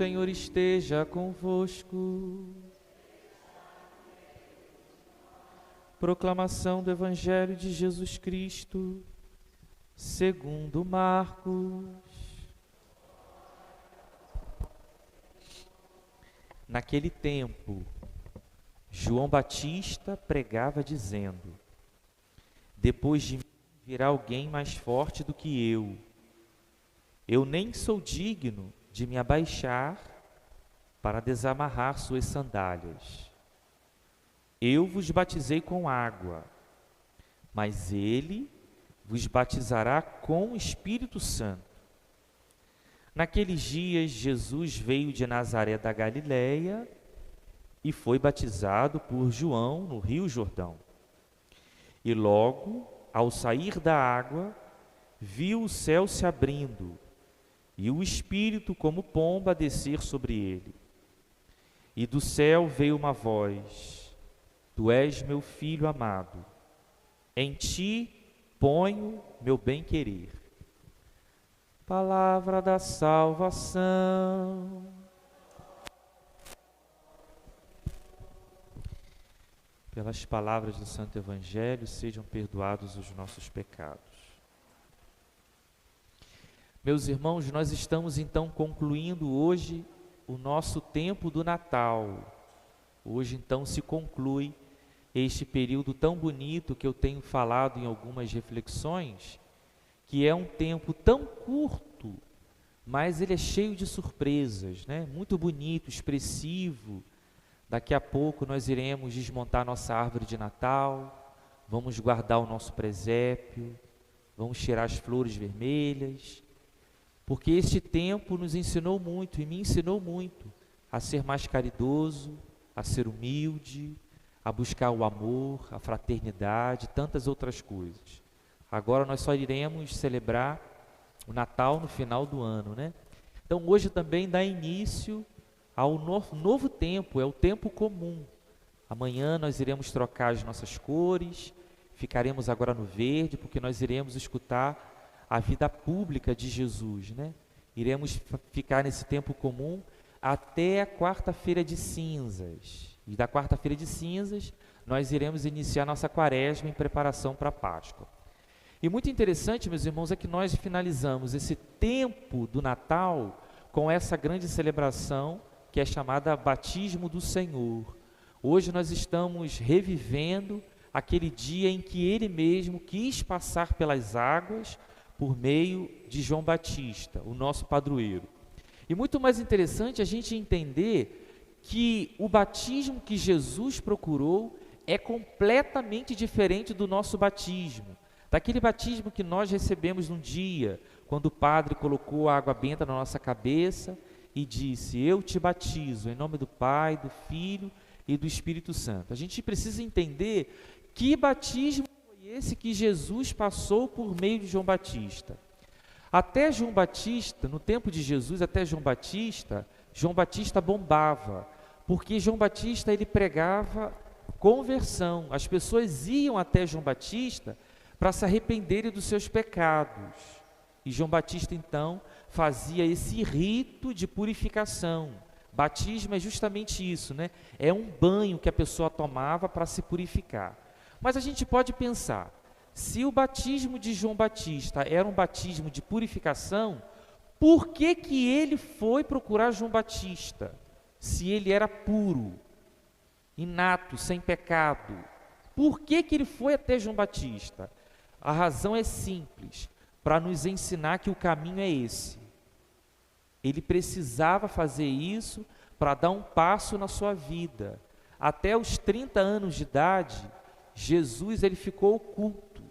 Senhor esteja convosco. Proclamação do Evangelho de Jesus Cristo, segundo Marcos. Naquele tempo, João Batista pregava dizendo: depois de mim virá alguém mais forte do que eu nem sou digno de me abaixar para desamarrar suas sandálias. Eu vos batizei com água, mas ele vos batizará com o Espírito Santo. Naqueles dias, Jesus veio de Nazaré da Galileia e foi batizado por João no Rio Jordão. E logo, ao sair da água, viu o céu se abrindo e o Espírito como pomba descer sobre ele. E do céu veio uma voz: Tu és meu filho amado, em ti ponho meu bem-querer. Palavra da salvação. Pelas palavras do Santo Evangelho, sejam perdoados os nossos pecados. Meus irmãos, nós estamos então concluindo hoje o nosso tempo do Natal. Hoje então se conclui este período tão bonito que eu tenho falado em algumas reflexões, que é um tempo tão curto, mas ele é cheio de surpresas, né? Muito bonito, expressivo. Daqui a pouco nós iremos desmontar nossa árvore de Natal, vamos guardar o nosso presépio, vamos tirar as flores vermelhas, porque este tempo nos ensinou muito e me ensinou muito a ser mais caridoso, a ser humilde, a buscar o amor, a fraternidade, tantas outras coisas. Agora nós só iremos celebrar o Natal no final do ano, né? Então hoje também dá início ao novo tempo, é o tempo comum. Amanhã nós iremos trocar as nossas cores, ficaremos agora no verde, porque nós iremos escutar a vida pública de Jesus, né? Iremos ficar nesse tempo comum até a quarta-feira de cinzas. E da quarta-feira de cinzas, nós iremos iniciar nossa quaresma em preparação para a Páscoa. E muito interessante, meus irmãos, é que nós finalizamos esse tempo do Natal com essa grande celebração que é chamada Batismo do Senhor. Hoje nós estamos revivendo aquele dia em que Ele mesmo quis passar pelas águas por meio de João Batista, o nosso padroeiro. E muito mais interessante a gente entender que o batismo que Jesus procurou é completamente diferente do nosso batismo, daquele batismo que nós recebemos num dia, quando o padre colocou a água benta na nossa cabeça e disse: eu te batizo em nome do Pai, do Filho e do Espírito Santo. A gente precisa entender que batismo foi esse que Jesus passou por meio de João Batista. Até João Batista, no tempo de Jesus, até João Batista bombava, porque João Batista ele pregava conversão. As pessoas iam até João Batista para se arrependerem dos seus pecados. E João Batista, então, fazia esse rito de purificação. Batismo é justamente isso, né? É um banho que a pessoa tomava para se purificar. Mas a gente pode pensar, se o batismo de João Batista era um batismo de purificação, por que que ele foi procurar João Batista? Se ele era puro, inato, sem pecado, por que que ele foi até João Batista? A razão é simples, para nos ensinar que o caminho é esse. Ele precisava fazer isso para dar um passo na sua vida. Até os 30 anos de idade, Jesus ele ficou oculto.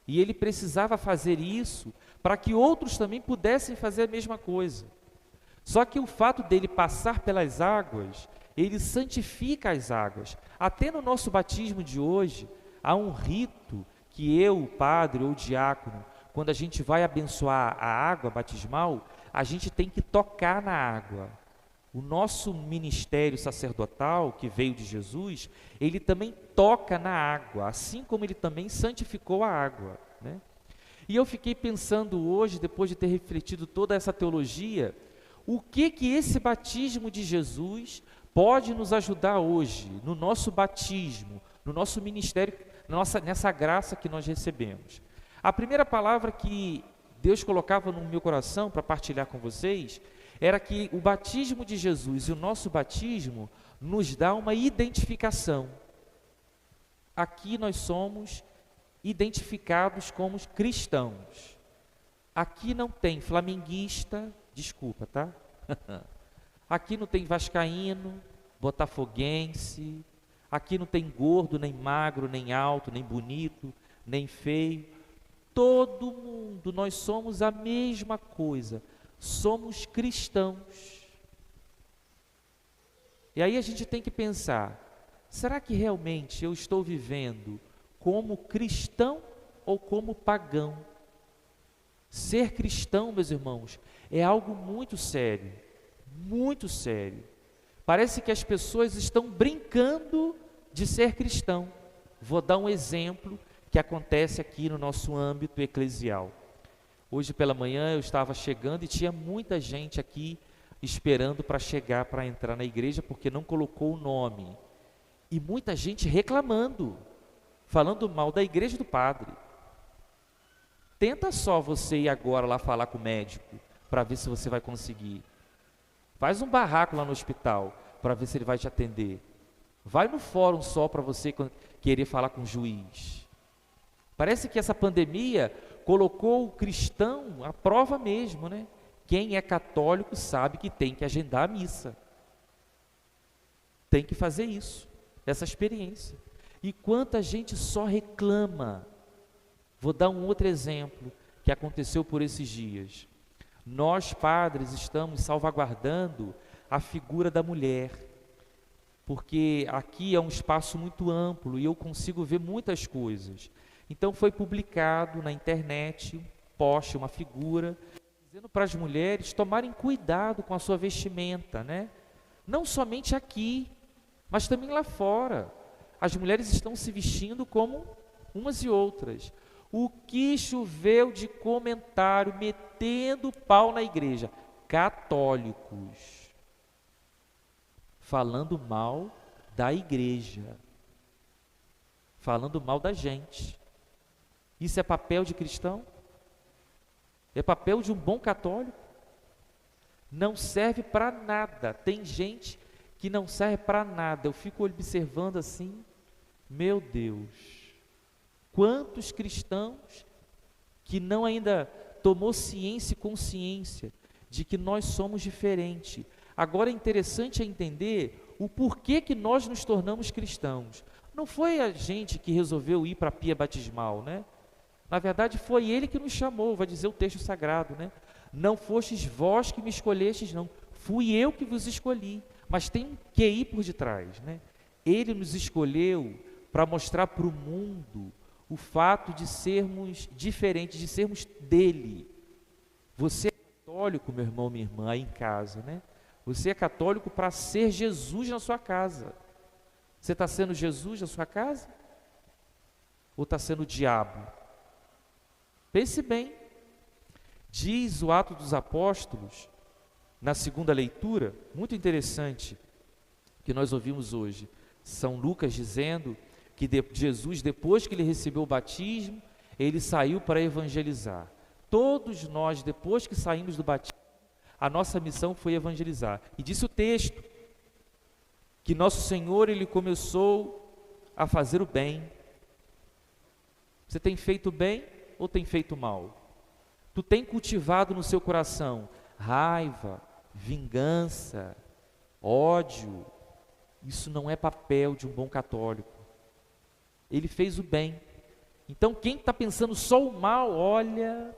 E ele precisava fazer isso para que outros também pudessem fazer a mesma coisa. Só que o fato dele passar pelas águas, ele santifica as águas. Até no nosso batismo de hoje, há um rito que eu, o padre ou o diácono, quando a gente vai abençoar a água batismal, a gente tem que tocar na água. O nosso ministério sacerdotal, que veio de Jesus, ele também toca na água, assim como ele também santificou a água, né? E eu fiquei pensando hoje, depois de ter refletido toda essa teologia, O que esse batismo de Jesus pode nos ajudar hoje, no nosso batismo, no nosso ministério, nessa graça que nós recebemos? A primeira palavra que Deus colocava no meu coração para partilhar com vocês era que o batismo de Jesus e o nosso batismo nos dá uma identificação. Aqui nós somos identificados como cristãos. Aqui não tem flamenguista, desculpa, tá? Aqui não tem vascaíno, botafoguense, aqui não tem gordo, nem magro, nem alto, nem bonito, nem feio. Todo mundo, nós somos a mesma coisa, somos cristãos. E aí a gente tem que pensar, será que realmente eu estou vivendo como cristão ou como pagão? Ser cristão, meus irmãos, é algo muito sério, muito sério. Parece que as pessoas estão brincando de ser cristão. Vou dar um exemplo que acontece aqui no nosso âmbito eclesial. Hoje pela manhã eu estava chegando e tinha muita gente aqui esperando para chegar, para entrar na igreja, porque não colocou o nome. E muita gente reclamando, falando mal da igreja e do padre. Tenta só você ir agora lá falar com o médico, para ver se você vai conseguir. Faz um barraco lá no hospital, para ver se ele vai te atender. Vai no fórum só para você querer falar com o juiz. Parece que essa pandemia colocou o cristão à prova mesmo, né? Quem é católico sabe que tem que agendar a missa. Tem que fazer isso, essa experiência. E quanta gente só reclama. Vou dar um outro exemplo que aconteceu por esses dias. Nós, padres, estamos salvaguardando a figura da mulher, porque aqui é um espaço muito amplo e eu consigo ver muitas coisas. Então foi publicado na internet um post, uma figura, dizendo para as mulheres tomarem cuidado com a sua vestimenta, né? Não somente aqui, mas também lá fora. As mulheres estão se vestindo como umas e outras. O que choveu de comentário metendo pau na igreja? Católicos. Falando mal da igreja. Falando mal da gente. Isso é papel de cristão? É papel de um bom católico? Não serve para nada. Tem gente que não serve para nada. Eu fico observando assim, meu Deus, quantos cristãos que não ainda tomou ciência e consciência de que nós somos diferentes. Agora é interessante entender o porquê que nós nos tornamos cristãos. Não foi a gente que resolveu ir para a pia batismal, né? Na verdade foi Ele que nos chamou, vai dizer o texto sagrado, né? Não fostes vós que me escolhestes, não. Fui eu que vos escolhi. Mas tem um QI por detrás, né? Ele nos escolheu para mostrar para o mundo o fato de sermos diferentes, de sermos dele. Você é católico, meu irmão, minha irmã, aí em casa, né? Você é católico para ser Jesus na sua casa. Você está sendo Jesus na sua casa? Ou está sendo o diabo? Pense bem. Diz o Atos dos Apóstolos, na segunda leitura, muito interessante, que nós ouvimos hoje. São Lucas dizendo que Jesus, depois que ele recebeu o batismo, ele saiu para evangelizar. Todos nós, depois que saímos do batismo, a nossa missão foi evangelizar. E disse o texto, que nosso Senhor, ele começou a fazer o bem. Você tem feito bem ou tem feito mal? Tu tem cultivado no seu coração raiva, vingança, ódio? Isso não é papel de um bom católico. Ele fez o bem. Então quem está pensando só o mal, olha,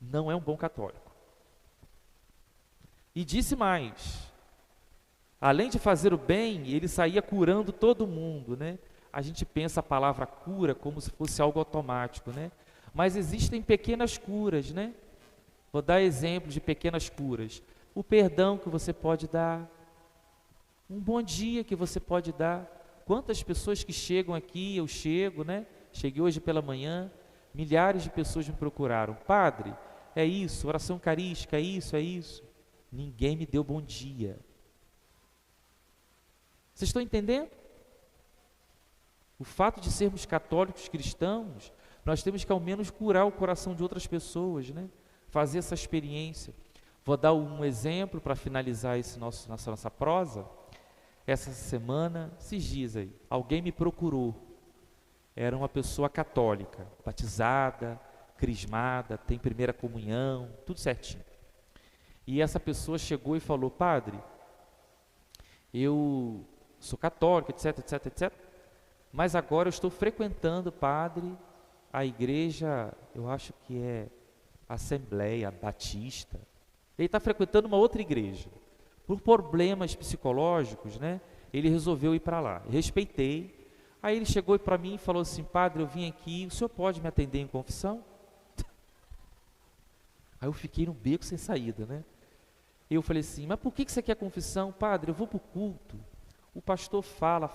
não é um bom católico. E disse mais, além de fazer o bem, ele saía curando todo mundo, né? A gente pensa a palavra cura como se fosse algo automático, né? Mas existem pequenas curas, né? Vou dar exemplo de pequenas curas. O perdão que você pode dar, um bom dia que você pode dar. Quantas pessoas que chegam aqui, eu chego, né? Cheguei hoje pela manhã, milhares de pessoas me procuraram. Padre, é isso, oração eucarística, é isso, é isso. Ninguém me deu bom dia. Vocês estão entendendo? O fato de sermos católicos cristãos, nós temos que ao menos curar o coração de outras pessoas, né? Fazer essa experiência. Vou dar um exemplo para finalizar nossa prosa. Essa semana, esses dias aí, alguém me procurou. Era uma pessoa católica, batizada, crismada, tem primeira comunhão, tudo certinho. E essa pessoa chegou e falou: padre, eu sou católico, etc, etc, etc, mas agora eu estou frequentando, padre, a igreja, eu acho que é Assembleia Batista. Ele está frequentando uma outra igreja. Por problemas psicológicos, né, ele resolveu ir para lá. Respeitei. Aí ele chegou para mim e falou assim: padre, eu vim aqui, o senhor pode me atender em confissão? Aí eu fiquei no beco sem saída, né? Eu falei assim: mas por que você quer confissão? Padre, eu vou para o culto. O pastor fala,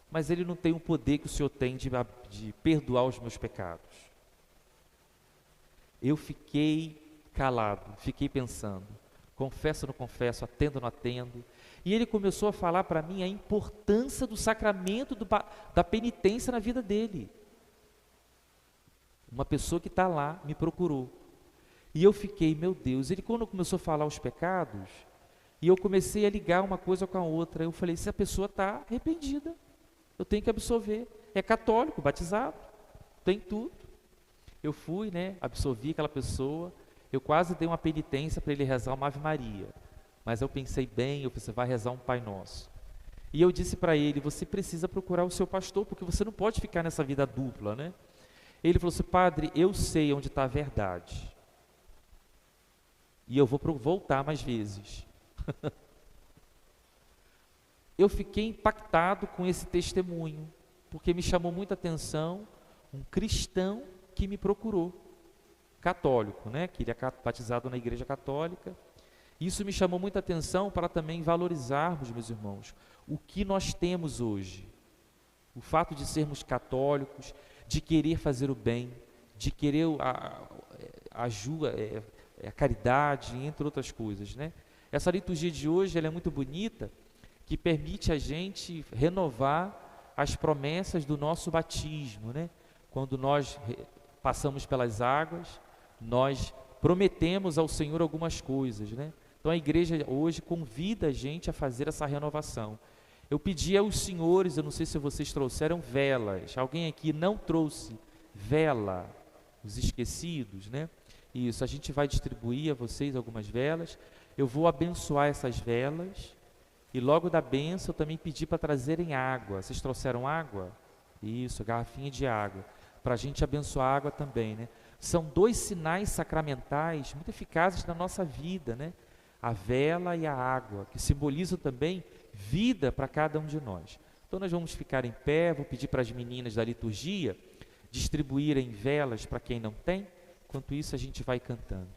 mas ele não tem o poder que o senhor tem de perdoar os meus pecados. Eu fiquei calado, fiquei pensando, confesso ou não confesso, atendo ou não atendo. E ele começou a falar para mim a importância do sacramento da penitência na vida dele. Uma pessoa que está lá me procurou. E eu fiquei, meu Deus, ele quando começou a falar os pecados, e eu comecei a ligar uma coisa com a outra, eu falei: se a pessoa está arrependida, eu tenho que absolver. É católico, batizado, tem tudo. Eu fui, né, absolvi aquela pessoa, eu quase dei uma penitência para ele rezar uma Ave Maria. Mas eu pensei bem, eu pensei: vai rezar um Pai Nosso. E eu disse para ele: você precisa procurar o seu pastor, porque você não pode ficar nessa vida dupla, né? Ele falou assim: padre, eu sei onde está a verdade. E eu vou voltar mais vezes. Eu fiquei impactado com esse testemunho, porque me chamou muita atenção um cristão que me procurou, católico, né? Que ele é batizado na igreja católica. Isso me chamou muita atenção para também valorizarmos, meus irmãos, o que nós temos hoje. O fato de sermos católicos, de querer fazer o bem, de querer a ajuda, a caridade, entre outras coisas, né? Essa liturgia de hoje, ela é muito bonita, que permite a gente renovar as promessas do nosso batismo, né? Quando nós passamos pelas águas, nós prometemos ao Senhor algumas coisas, né? Então a igreja hoje convida a gente a fazer essa renovação. Eu pedi aos senhores, eu não sei se vocês trouxeram velas. Alguém aqui não trouxe vela? Os esquecidos, né? Isso, a gente vai distribuir a vocês algumas velas. Eu vou abençoar essas velas. E logo da bênção eu também pedi para trazerem água. Vocês trouxeram água? Isso, garrafinha de água. Para a gente abençoar a água também, né? São dois sinais sacramentais muito eficazes na nossa vida, né? A vela e a água, que simbolizam também vida para cada um de nós. Então nós vamos ficar em pé, vou pedir para as meninas da liturgia distribuírem velas para quem não tem. Enquanto isso a gente vai cantando.